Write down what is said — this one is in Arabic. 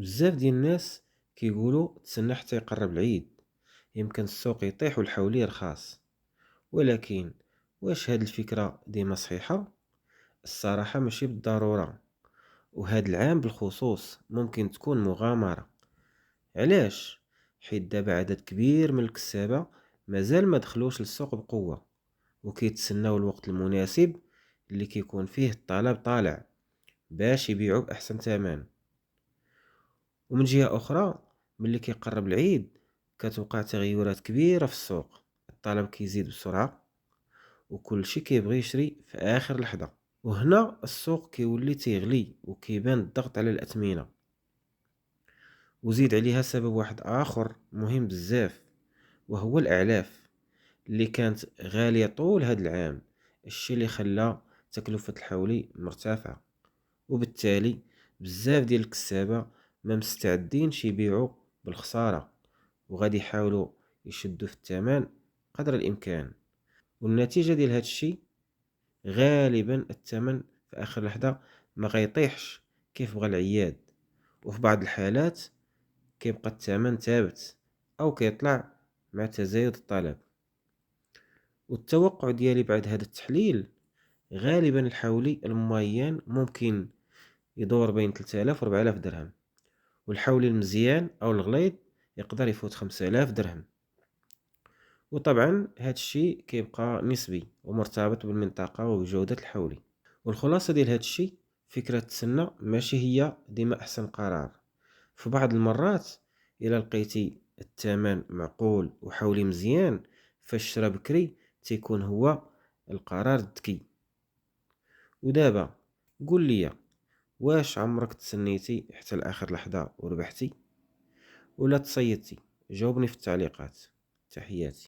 بزاف ديال الناس كيقولوا تسنى حتى يقرب العيد، يمكن السوق يطيح والحولي رخاص. ولكن واش هاد الفكرة ديما صحيحة؟ الصراحة ماشي بالضرورة، وهاد العام بالخصوص ممكن تكون مغامرة. علاش؟ حيت دابا عدد كبير من الكسابة مازال ما دخلوش للسوق بقوة، وكيتسناو الوقت المناسب اللي كيكون فيه الطلب طالع باش يبيعوا بأحسن ثمن. ومن جهة أخرى، ملي كيقرب العيد كتوقع تغيرات كبيرة في السوق، الطلب كيزيد بسرعة وكل شي كيبغي يشري في آخر لحظة، وهنا السوق كيولي تيغلي وكيبان الضغط على الأثمنة. وزيد عليها سبب واحد آخر مهم بزاف، وهو الأعلاف اللي كانت غالية طول هاد العام، الشي اللي خلى تكلفة الحولي مرتفعة، وبالتالي بزاف ديال الكسابة ما مستعدينش يبيعوا بالخسارة، وغادي يحاولوا يشدوا في الثمن قدر الإمكان. والنتيجة ديال هاد الشي غالبا الثمن في آخر لحظة ما غيطيحش كيف بغى العياد، وفي بعض الحالات كيبقى الثمن ثابت أو كيطلع مع تزايد الطلب. والتوقع ديالي بعد هذا التحليل، غالبا الحولي المميز ممكن يدور بين 3000 و 4000 درهم، والحولي المزيان أو الغليظ يقدر يفوت 5000 درهم. وطبعا هاد الشيء كيبقى نسبي ومرتبط بالمنطقة وبجودة الحولي. والخلاصة ديال هاد الشيء، فكرة السنة ماشي هي ديما أحسن قرار. في بعض المرات إلا لقيتي الثمن معقول وحولي مزيان، فالشراء بكري تيكون هو القرار الذكي. ودابا قول لي، واش عمرك تسنيتي حتى لآخر لحظة وربحتي، ولا تصيدتي؟ جاوبني في التعليقات. تحياتي.